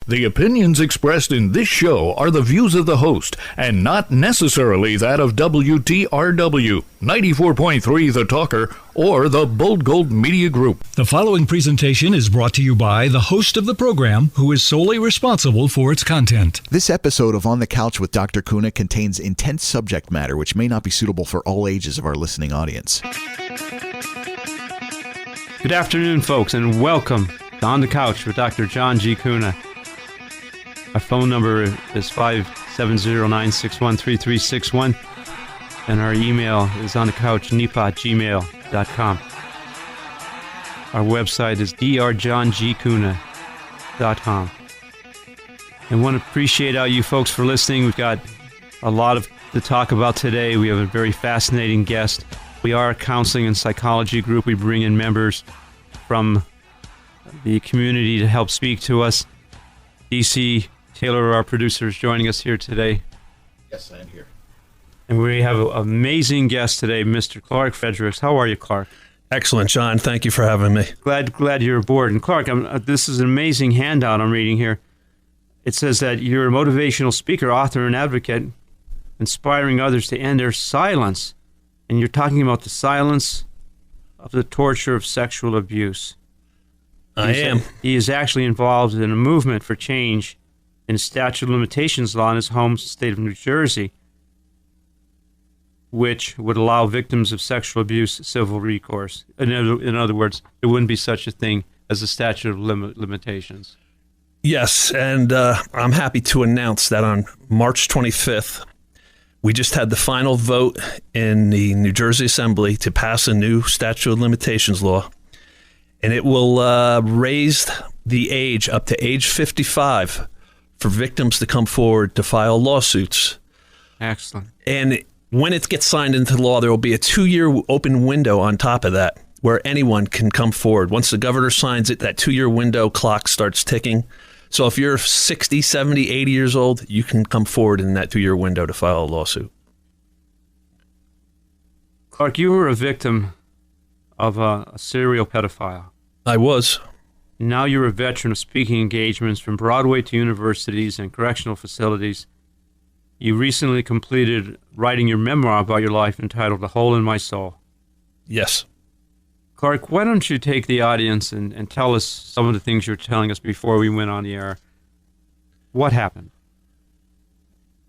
The opinions expressed in this show are the views of the host and not necessarily that of WTRW, 94.3 The Talker, or the Bold Gold Media Group. The following presentation is brought to you by the host of the program, who is solely responsible for its content. This episode of On the Couch with Dr. Kuna contains intense subject matter which may not be suitable for all ages of our listening audience. Good afternoon, folks, and welcome to On the Couch with Dr. John G. Kuna. Our phone number is 570-961-3361, and our email is onthecouchnipa@gmail.com. Our website is drjohngkuna.com. And want to appreciate all you folks for listening. We've got a lot to talk about today. We have a very fascinating guest. We are a counseling and psychology group. We bring in members from the community to help speak to us. DC Taylor, our producer, is joining us here today. Yes, I am here. And we have an amazing guest today, Mr. Clark Fredericks. How are you, Clark? Excellent, John. Thank you for having me. Glad you're aboard. And Clark, this is an amazing handout I'm reading here. It says that you're a motivational speaker, author, and advocate, inspiring others to end their silence. And you're talking about the silence of the torture of sexual abuse. I am. He is actually involved in a movement for change in statute of limitations law in his home state of New Jersey, which would allow victims of sexual abuse civil recourse. In other words, there wouldn't be such a thing as a statute of limitations. Yes, and I'm happy to announce that on March 25th, we just had the final vote in the New Jersey Assembly to pass a new statute of limitations law, and it will raise the age up to age 55 for victims to come forward to file lawsuits. Excellent. And when it gets signed into law, there will be a 2-year open window on top of that where anyone can come forward. Once the governor signs it, that 2-year window clock starts ticking. So if you're 60, 70, 80 years old, you can come forward in that 2-year window to file a lawsuit. Clark, you were a victim of a serial pedophile. I was. Now you're a veteran of speaking engagements from Broadway to universities and correctional facilities. You recently completed writing your memoir about your life entitled A Hole in My Soul. Yes. Clark, why don't you take the audience and tell us some of the things you were telling us before we went on the air. What happened?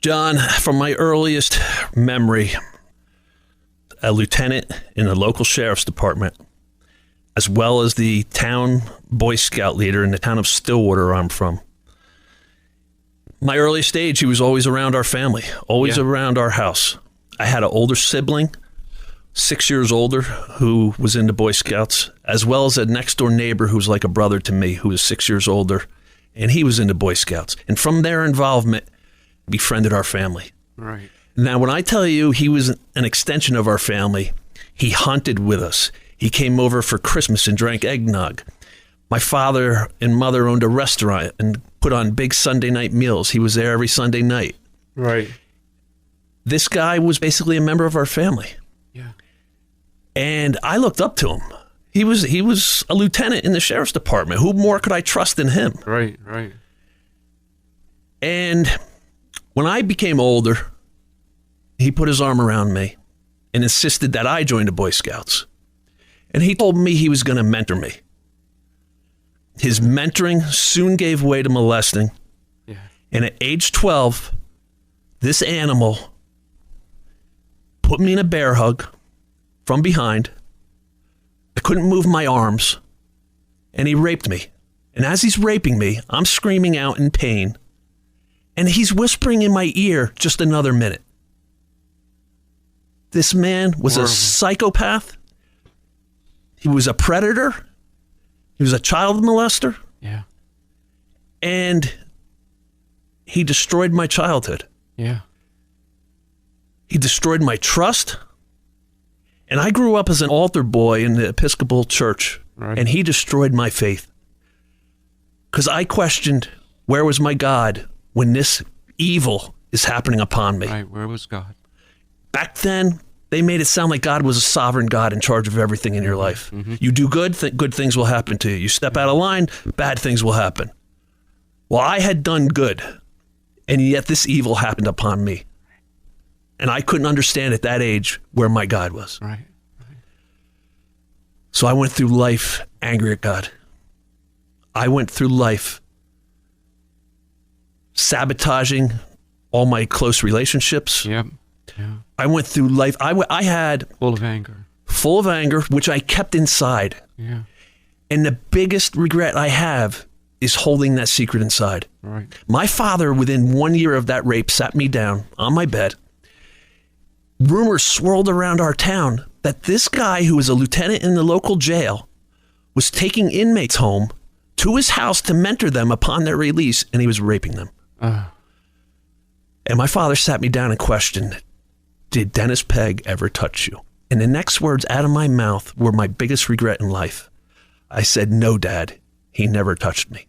John, from my earliest memory, a lieutenant in the local sheriff's department, as well as the town Boy Scout leader in the town of Stillwater where I'm from. My earliest age, he was always around our family, always around our house. I had an older sibling, 6 years older, who was in the Boy Scouts, as well as a next-door neighbor who was like a brother to me, who was 6 years older, and he was in the Boy Scouts. And from their involvement, befriended our family. Right. Now, when I tell you he was an extension of our family, he hunted with us. He came over for Christmas and drank eggnog. My father and mother owned a restaurant and put on big Sunday night meals. He was there every Sunday night. Right. This guy was basically a member of our family. Yeah. And I looked up to him. He was a lieutenant in the sheriff's department. Who more could I trust than him? Right, right. And when I became older, he put his arm around me and insisted that I join the Boy Scouts. And he told me he was going to mentor me. His mentoring soon gave way to molesting. Yeah. And at age 12, this animal put me in a bear hug from behind. I couldn't move my arms. And he raped me. And as he's raping me, I'm screaming out in pain. And he's whispering in my ear, just another minute. This man was a psychopath. He was a predator. He was a child molester. Yeah. And he destroyed my childhood. Yeah. He destroyed my trust. And I grew up as an altar boy in the Episcopal Church. Right. And he destroyed my faith. Because I questioned, where was my God when this evil is happening upon me? Right, where was God? Back then, they made it sound like God was a sovereign God in charge of everything in your life. Mm-hmm. You do good, good things will happen to you. You step out of line, bad things will happen. Well, I had done good, and yet this evil happened upon me. And I couldn't understand at that age where my God was. Right. So I went through life angry at God. I went through life sabotaging all my close relationships. Yep. Yeah. I went through life. I had Full of anger. full of anger, which I kept inside. Yeah. And the biggest regret I have is holding that secret inside. Right. My father, within 1 year of that rape, sat me down on my bed. Rumors swirled around our town that this guy who was a lieutenant in the local jail was taking inmates home to his house to mentor them upon their release, and he was raping them. And my father sat me down and questioned, did Dennis Pegg ever touch you? And the next words out of my mouth were my biggest regret in life. I said, no, Dad, he never touched me.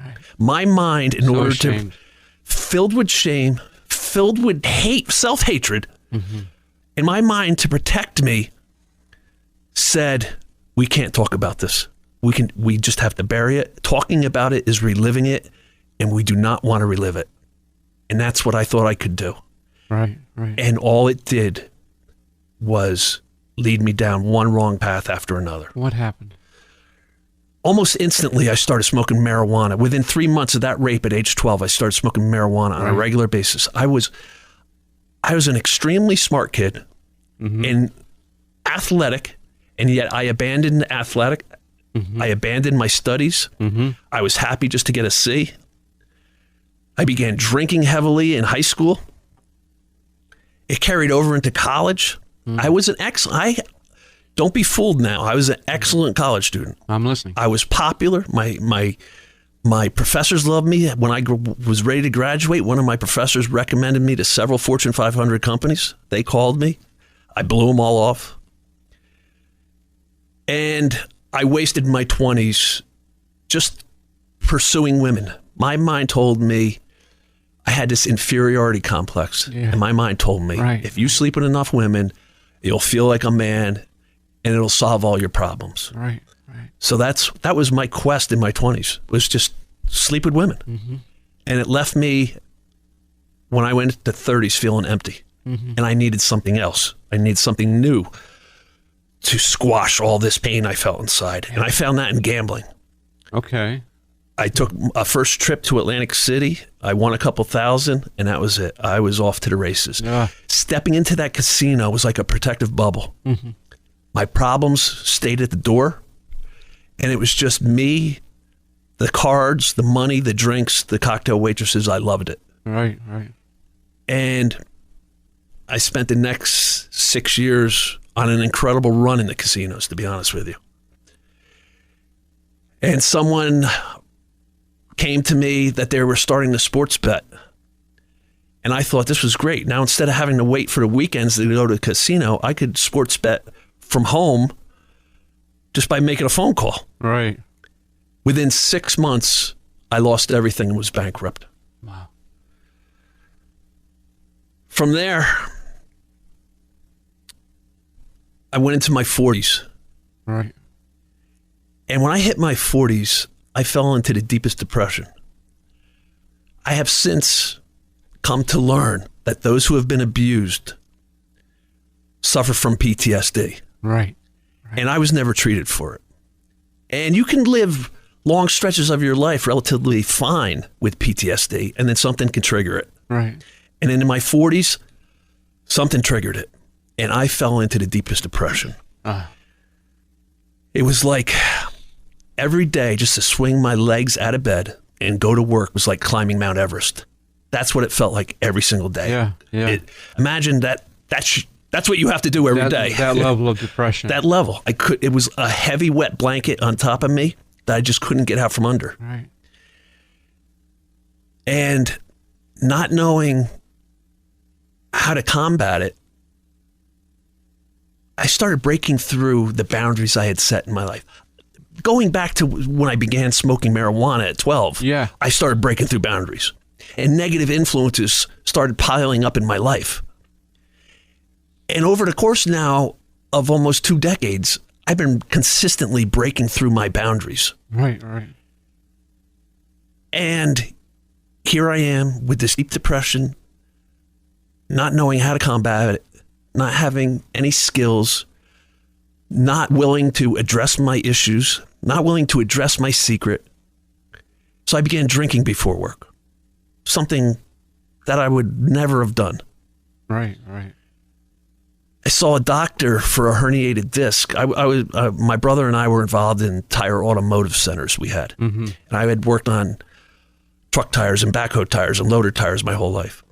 Right. My mind, in So order ashamed. to, filled with shame, filled with hate, self-hatred, in my mind to protect me, said, we can't talk about this. We just have to bury it. Talking about it is reliving it, and we do not want to relive it. And that's what I thought I could do. Right. Right. And all it did was lead me down one wrong path after another. What happened? Almost instantly, I started smoking marijuana. Within 3 months of that rape at age 12, I started smoking marijuana on a regular basis. I was an extremely smart kid and athletic, and yet I abandoned the athletic. I abandoned my studies. I was happy just to get a C. I began drinking heavily in high school. It carried over into college. I was an excellent, don't be fooled now. I was an excellent college student. I'm listening. I was popular. My professors loved me. When I was ready to graduate, one of my professors recommended me to several Fortune 500 companies. They called me. I blew them all off. And I wasted my 20s just pursuing women. My mind told me I had this inferiority complex. Yeah. And my mind told me, if you sleep with enough women, you'll feel like a man and it'll solve all your problems. Right. Right. So that was my quest in my 20s, was just sleep with women. And it left me, when I went to 30s, feeling empty. And I needed something else. I needed something new to squash all this pain I felt inside. And I found that in gambling. Okay. I took a first trip to Atlantic City. I won a couple thousand, and that was it. I was off to the races. Stepping into that casino was like a protective bubble. My problems stayed at the door, and it was just me, the cards, the money, the drinks, the cocktail waitresses. I loved it. Right. Right. And I spent the next 6 years on an incredible run in the casinos, to be honest with you. And someone came to me that they were starting the sports bet. And I thought this was great. Now, instead of having to wait for the weekends to go to the casino, I could sports bet from home just by making a phone call. Right. Within 6 months, I lost everything and was bankrupt. Wow. From there, I went into my 40s. Right. And when I hit my 40s, I fell into the deepest depression. I have since come to learn that those who have been abused suffer from PTSD. Right. And I was never treated for it. And you can live long stretches of your life relatively fine with PTSD, and then something can trigger it. Right. And in my 40s, something triggered it, and I fell into the deepest depression. It was like every day just to swing my legs out of bed and go to work was like climbing Mount Everest. That's what it felt like every single day. Yeah. Yeah. Imagine that's what you have to do every day. That level of depression. That level. It was a heavy, wet blanket on top of me that I just couldn't get out from under. Right. And not knowing how to combat it, I started breaking through the boundaries I had set in my life. Going back to when I began smoking marijuana at 12, I started breaking through boundaries. And negative influences started piling up in my life. And over the course now of almost 2 decades, I've been consistently breaking through my boundaries. Right, right. And here I am with this deep depression, not knowing how to combat it, not having any skills, not willing to address my issues, not willing to address my secret. So I began drinking before work, something that I would never have done. Right. I saw a doctor for a herniated disc. My brother and I were involved in tire automotive centers we had. Mm-hmm. And I had worked on truck tires and backhoe tires and loader tires my whole life.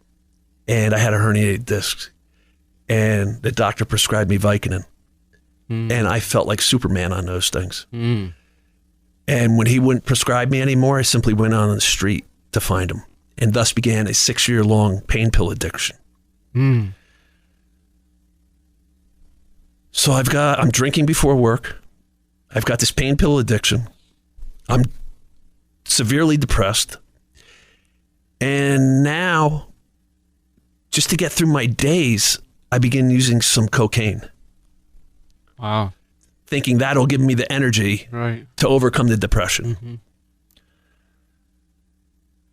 And I had a herniated disc. And the doctor prescribed me Vicodin. Mm. And I felt like Superman on those things. Mm. And when he wouldn't prescribe me anymore, I simply went on the street to find him. And thus began a 6-year-long pain pill addiction. Mm. So I'm drinking before work. I've got this pain pill addiction. I'm severely depressed. And now, just to get through my days, I begin using some cocaine. Wow. Thinking that'll give me the energy to overcome the depression. Mm-hmm.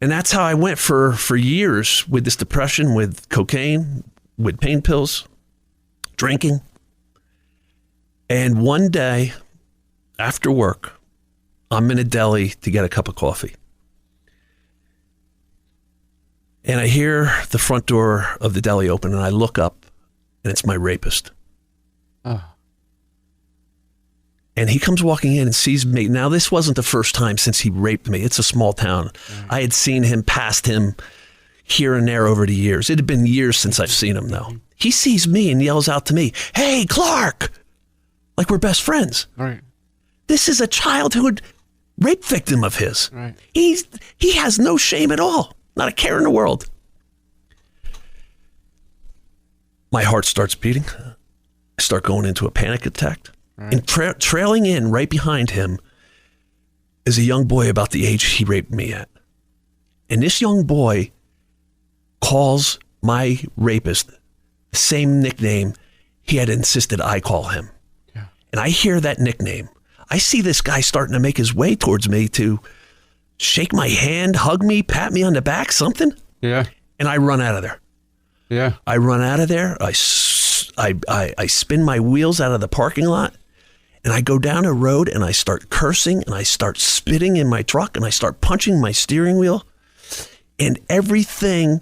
And that's how I went for years with this depression, with cocaine, with pain pills, drinking. And one day, after work, I'm in a deli to get a cup of coffee. And I hear the front door of the deli open, and I look up, and it's my rapist. Oh. And he comes walking in and sees me. Now, this wasn't the first time since he raped me. It's a small town. Right. I had seen him, passed him here and there over the years. It had been years since I've seen him, though. He sees me and yells out to me, "Hey, Clark!" Like we're best friends. Right. This is a childhood rape victim of his. Right. He has no shame at all. Not a care in the world. My heart starts beating. I start going into a panic attack. Right. And trailing in right behind him is a young boy about the age he raped me at. And this young boy calls my rapist the same nickname he had insisted I call him. Yeah. And I hear that nickname. I see this guy starting to make his way towards me to shake my hand, hug me, pat me on the back, something. Yeah. And I run out of there. Yeah. I run out of there. I spin my wheels out of the parking lot, and I go down a road, and I start cursing, and I start spitting in my truck, and I start punching my steering wheel. And everything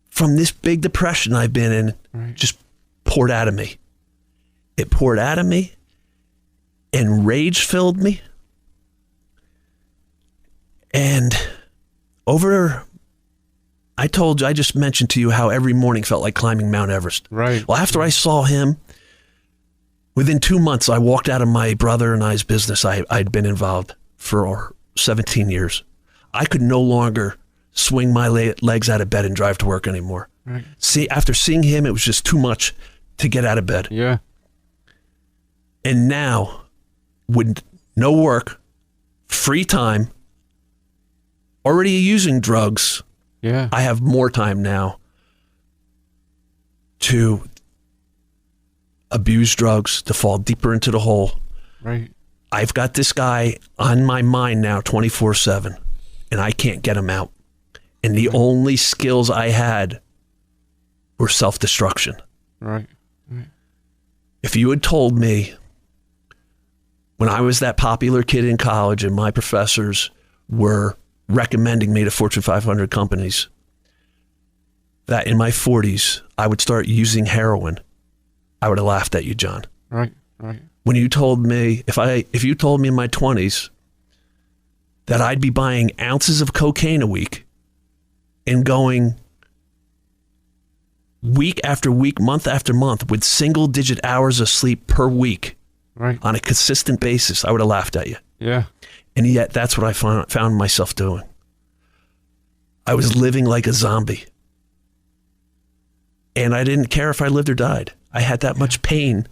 from this big depression I've been in just poured out of me. It poured out of me, and rage filled me. And I just mentioned to you how every morning felt like climbing Mount Everest. Right. Well, after I saw him, within 2 months, I walked out of my brother and I's business I'd been involved for 17 years. I could no longer swing my legs out of bed and drive to work anymore. Right. After seeing him, it was just too much to get out of bed. Yeah. And now, with no work, free time, already using drugs, I have more time now to abuse drugs, to fall deeper into the hole. Right. I've got this guy on my mind now 24/7, and I can't get him out. And the only skills I had were self-destruction. Right. If you had told me when I was that popular kid in college and my professors were recommending me to Fortune 500 companies that in my 40s I would start using heroin, I would have laughed at you, John. Right. When you told me, if you told me in my 20s that I'd be buying ounces of cocaine a week and going week after week, month after month with single-digit hours of sleep per week on a consistent basis, I would have laughed at you. Yeah. And yet that's what I found myself doing. I was living like a zombie. And I didn't care if I lived or died. I had that much pain,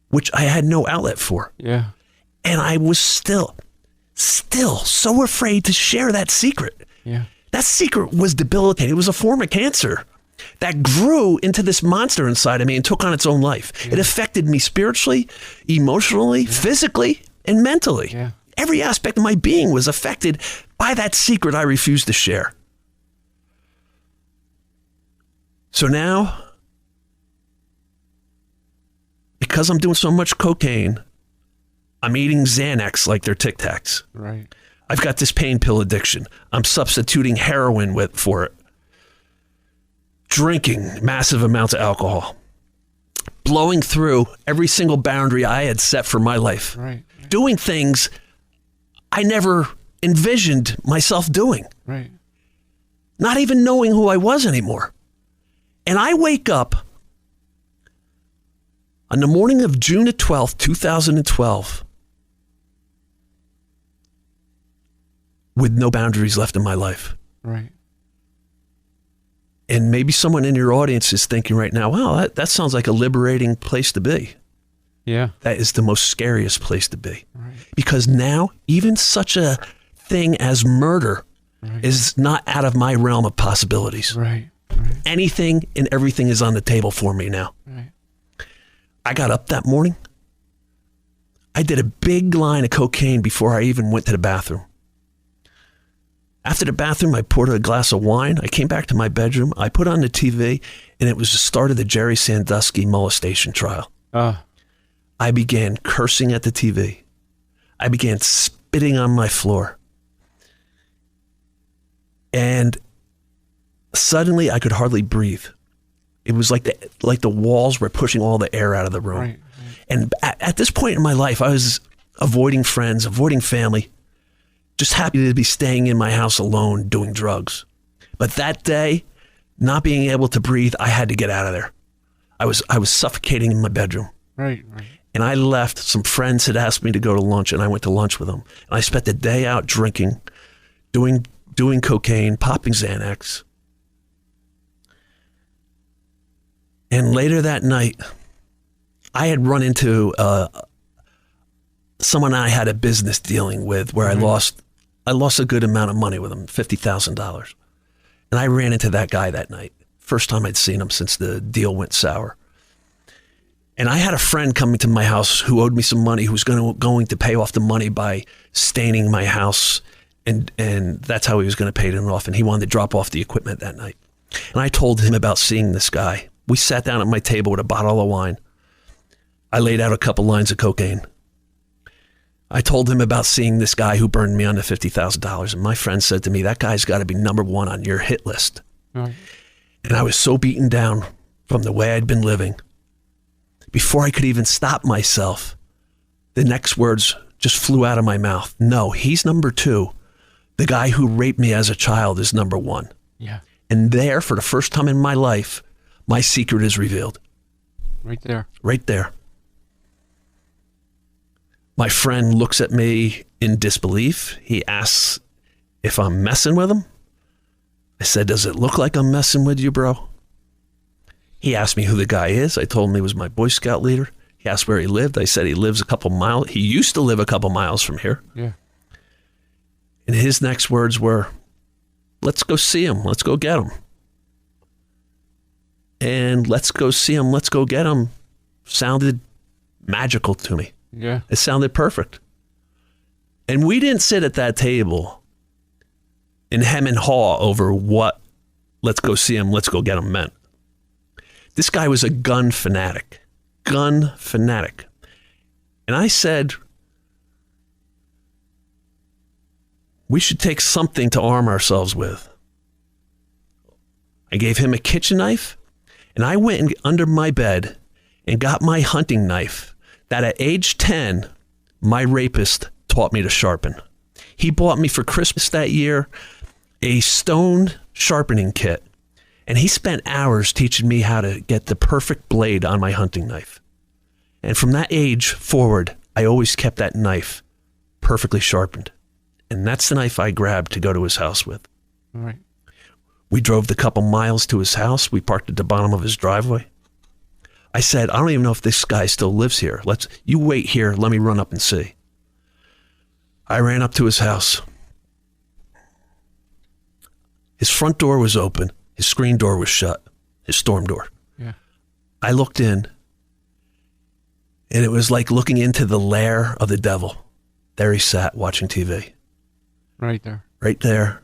which I had no outlet for. Yeah. And I was still so afraid to share that secret. Yeah. That secret was debilitating. It was a form of cancer that grew into this monster inside of me and took on its own life. Yeah. It affected me spiritually, emotionally, physically, and mentally. Yeah. Every aspect of my being was affected By that secret I refused to share. So now, because I'm doing so much cocaine, I'm eating Xanax like they're Tic Tacs. Right. I've got this pain pill addiction. I'm substituting heroin for it. Drinking massive amounts of alcohol. Blowing through every single boundary I had set for my life. Right. Doing things I never envisioned myself doing. Right. Not even knowing who I was anymore. And I wake up on the morning of June 12th, 2012, with no boundaries left in my life. Right. And maybe someone in your audience is thinking right now, wow, that sounds like a liberating place to be. Yeah. That is the most scariest place to be. Right. Because now, even such a thing as murder is not out of my realm of possibilities. Right. Right. Anything and everything is on the table for me now. Right. I got up that morning. I did a big line of cocaine before I even went to the bathroom. After the bathroom, I poured a glass of wine. I came back to my bedroom. I put on the TV, and it was the start of the Jerry Sandusky molestation trial. I began cursing at the TV. I began spitting on my floor. And suddenly, I could hardly breathe. It was like the walls were pushing all the air out of the room. Right. And at this point in my life, I was avoiding friends, avoiding family, just happy to be staying in my house alone doing drugs. But that day, not being able to breathe, I had to get out of there. I was suffocating in my bedroom. Right. Right. And I left. Some friends had asked me to go to lunch, and I went to lunch with them. And I spent the day out drinking, doing cocaine, popping Xanax. And later that night, I had run into someone I had a business dealing with where I lost a good amount of money with him, $50,000. And I ran into that guy that night. First time I'd seen him since the deal went sour. And I had a friend coming to my house who owed me some money, who was going to pay off the money by staining my house. And that's how he was going to pay it off. And he wanted to drop off the equipment that night. And I told him about seeing this guy. We sat down at my table with a bottle of wine. I laid out a couple lines of cocaine. I told him about seeing this guy who burned me on the $50,000. And my friend said to me, that guy's got to be number one on your hit list. Right. And I was so beaten down from the way I'd been living. Before I could even stop myself, the next words just flew out of my mouth. No, he's number two. The guy who raped me as a child is number one. Yeah. And there, for the first time in my life, my secret is revealed. Right there. Right there. My friend looks at me in disbelief. He asks if I'm messing with him. I said, does it look like I'm messing with you, bro? He asked me who the guy is. I told him he was my Boy Scout leader. He asked where he lived. I said he lives a couple miles. He used to live a couple miles from here. Yeah. And his next words were, let's go see him. Let's go get him. And let's go see him. Let's go get him sounded magical to me. Yeah. It sounded perfect. And we didn't sit at that table and hem and haw over what let's go see him, let's go get him meant. This guy was a gun fanatic. Gun fanatic. And I said, we should take something to arm ourselves with. I gave him a kitchen knife, and I went under my bed and got my hunting knife that at age 10, my rapist taught me to sharpen. He bought me for Christmas that year a stone sharpening kit, and he spent hours teaching me how to get the perfect blade on my hunting knife. And from that age forward, I always kept that knife perfectly sharpened. And that's the knife I grabbed to go to his house with. All right. We drove the couple miles to his house. We parked at the bottom of his driveway. I said, I don't even know if this guy still lives here. You wait here. Let me run up and see. I ran up to his house. His front door was open. His screen door was shut. His storm door. Yeah. I looked in, and it was like looking into the lair of the devil. There he sat watching TV. Right there. right there.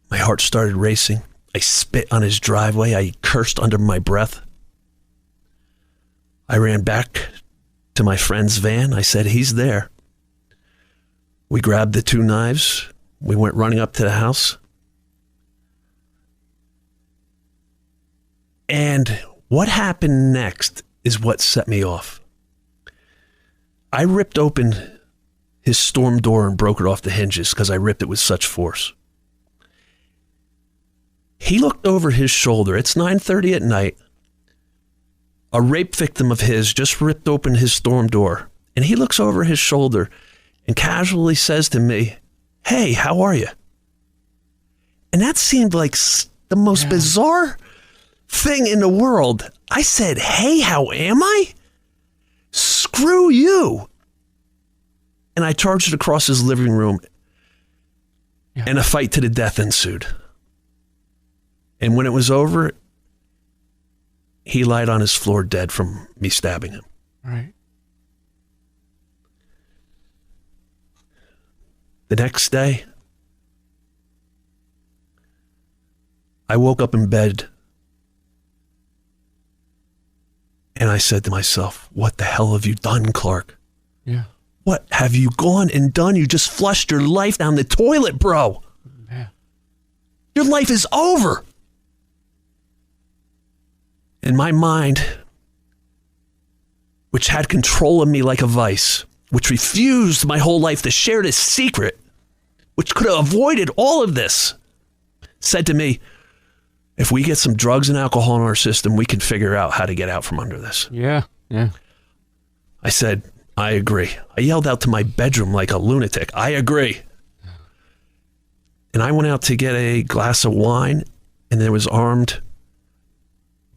My heart started racing. I spit on his driveway. I cursed under my breath. I ran back to my friend's van. I said, he's there. We grabbed the 2 knives. We went running up to the house. And what happened next is what set me off. I ripped open his storm door and broke it off the hinges because I ripped it with such force. He looked over his shoulder. It's 9:30 at night. A rape victim of his just ripped open his storm door. And he looks over his shoulder and casually says to me, "Hey, how are you?" And that seemed like the most bizarre thing in the world. I said, "Hey, how am I? Screw you." And I charged across his living room, and a fight to the death ensued. And when it was over, he lied on his floor dead from me stabbing him. Right. The next day, I woke up in bed and I said to myself, what the hell have you done, Clark? Yeah. What have you gone and done? You just flushed your life down the toilet, bro. Yeah. Your life is over. And my mind, which had control of me like a vice, which refused my whole life to share this secret, which could have avoided all of this, said to me, if we get some drugs and alcohol in our system, we can figure out how to get out from under this. Yeah. Yeah. I said, I agree. I yelled out to my bedroom like a lunatic, I agree. And I went out to get a glass of wine, and there was armed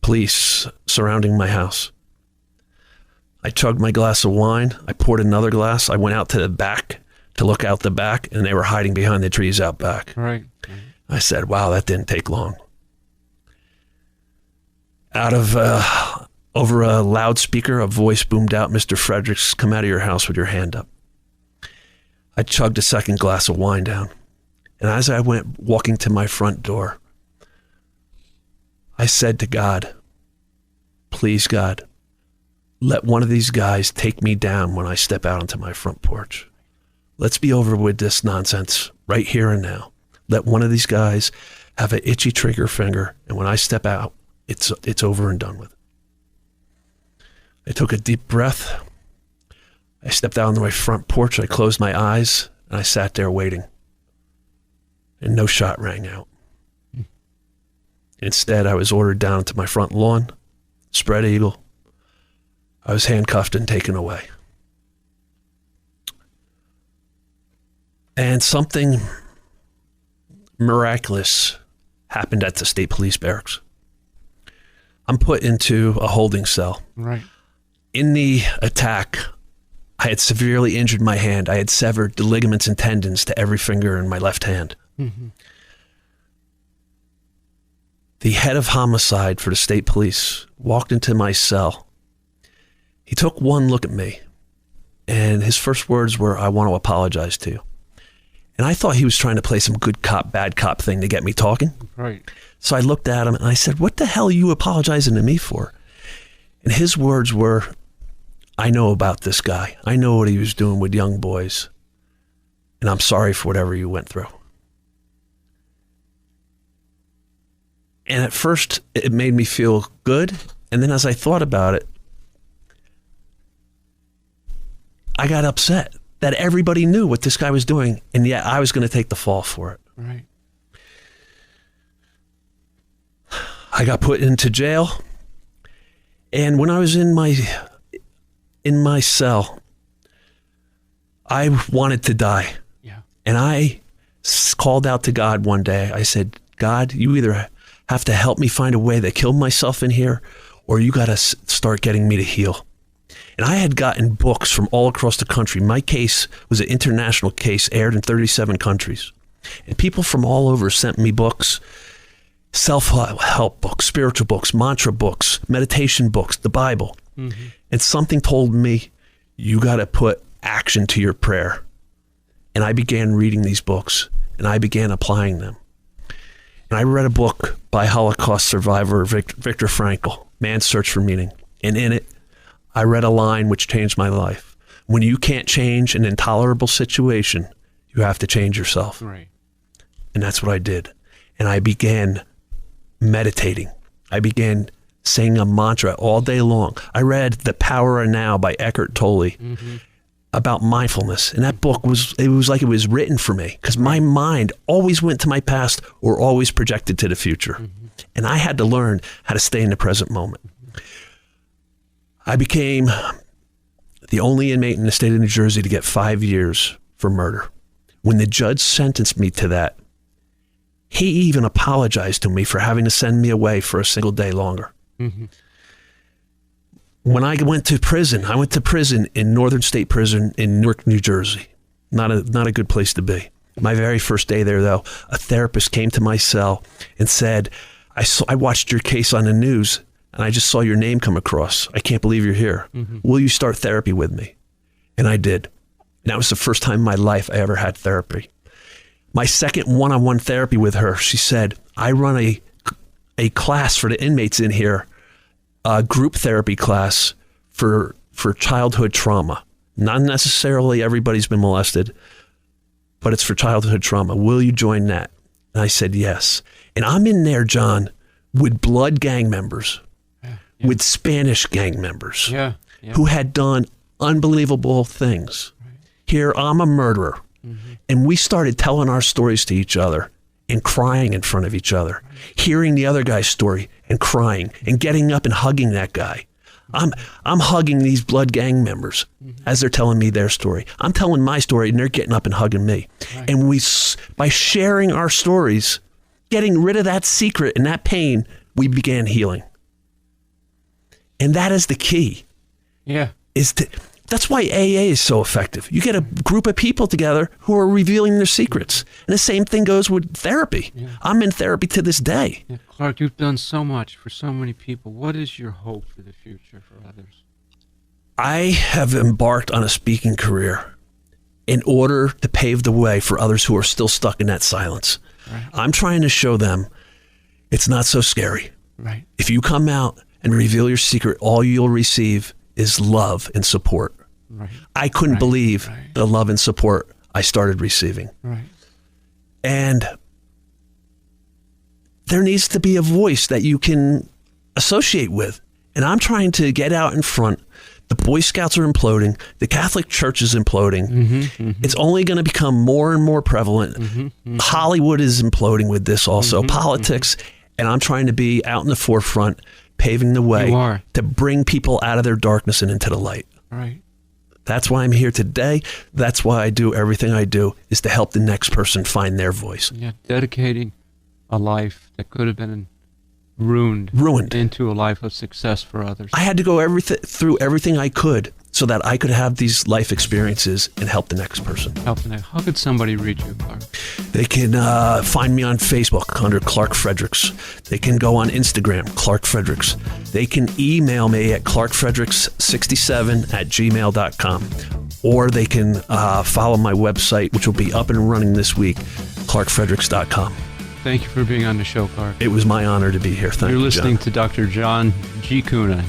police surrounding my house. I chugged my glass of wine. I poured another glass. I went out to the back to look out the back, and they were hiding behind the trees out back. Right. I said, wow, that didn't take long. Out of, over a loudspeaker, a voice boomed out, Mr. Fredericks, come out of your house with your hand up. I chugged a second glass of wine down. And as I went walking to my front door, I said to God, please, God, let one of these guys take me down when I step out onto my front porch. Let's be over with this nonsense right here and now. Let one of these guys have an itchy trigger finger, and when I step out, it's over and done with. I took a deep breath. I stepped out onto my front porch. I closed my eyes, and I sat there waiting. And no shot rang out. Instead, I was ordered down to my front lawn, spread eagle. I was handcuffed and taken away. And something miraculous happened at the state police barracks. I'm put into a holding cell. Right. In the attack, I had severely injured my hand. I had severed the ligaments and tendons to every finger in my left hand. Mm-hmm. The head of homicide for the state police walked into my cell. He took one look at me, and his first words were, I want to apologize to you. And I thought he was trying to play some good cop, bad cop thing to get me talking. Right. So I looked at him and I said, what the hell are you apologizing to me for? And his words were, I know about this guy. I know what he was doing with young boys. And I'm sorry for whatever you went through. And at first, it made me feel good. And then as I thought about it, I got upset that everybody knew what this guy was doing, and yet I was going to take the fall for it. Right. I got put into jail. And when I was in my cell, I wanted to die. Yeah. And I called out to God one day. I said, God, you either have to help me find a way to kill myself in here, or you got to start getting me to heal. And I had gotten books from all across the country. My case was an international case, aired in 37 countries. And people from all over sent me books, self-help books, spiritual books, mantra books, meditation books, the Bible. Mm-hmm. And something told me, you got to put action to your prayer. And I began reading these books, and I began applying them. And I read a book by Holocaust survivor Viktor Frankl, Man's Search for Meaning. And in it, I read a line which changed my life. When you can't change an intolerable situation, you have to change yourself. Right. And that's what I did. And I began meditating. I began saying a mantra all day long. I read The Power of Now by Eckhart Tolle about mindfulness. And that book was like it was written for me, because my mind always went to my past or always projected to the future. And I had to learn how to stay in the present moment. I became the only inmate in the state of New Jersey to get 5 years for murder. When the judge sentenced me to that, he even apologized to me for having to send me away for a single day longer. When I went to prison in Northern State Prison in Newark, New Jersey. Not a good place to be. My very first day there, though, a therapist came to my cell and said, I watched your case on the news, and I just saw your name come across. I can't believe you're here. Will you start therapy with me? And I did. And that was the first time in my life I ever had therapy. My second one-on-one therapy with her, she said, I run a class for the inmates in here, a group therapy class for childhood trauma. Not necessarily everybody's been molested, but it's for childhood trauma. Will you join that? And I said, yes. And I'm in there, John, with blood gang members, with Spanish gang members who had done unbelievable things. Here, I'm a murderer. And we started telling our stories to each other and crying in front of each other, hearing the other guy's story and crying and getting up and hugging that guy. I'm hugging these blood gang members as they're telling me their story. I'm telling my story and they're getting up and hugging me. Right. And by sharing our stories, getting rid of that secret and that pain, we began healing. And that is the key. Yeah. That's why AA is so effective. You get a group of people together who are revealing their secrets. And the same thing goes with therapy. Yeah. I'm in therapy to this day. Yeah, Clark, you've done so much for so many people. What is your hope for the future for others? I have embarked on a speaking career in order to pave the way for others who are still stuck in that silence. Right. I'm trying to show them it's not so scary. Right. If you come out and reveal your secret, all you'll receive is love and support. Right. I couldn't believe the love and support I started receiving. Right. And there needs to be a voice that you can associate with. And I'm trying to get out in front. The Boy Scouts are imploding. The Catholic Church is imploding. It's only going to become more and more prevalent. Hollywood is imploding with this also. Politics. And I'm trying to be out in the forefront, paving the way to bring people out of their darkness and into the light. Right. That's why I'm here today. That's why I do everything I do, is to help the next person find their voice. Yeah, dedicating a life that could have been ruined into a life of success for others. I had to go through everything I could so that I could have these life experiences and help the next person. How could somebody reach you, Clark? They can find me on Facebook under Clark Fredericks. They can go on Instagram, Clark Fredericks. They can email me at clarkfredericks67@gmail.com. Or they can follow my website, which will be up and running this week, clarkfredericks.com. Thank you for being on the show, Clark. It was my honor to be here. Thank you, John. You're listening to Dr. John G. Kuna,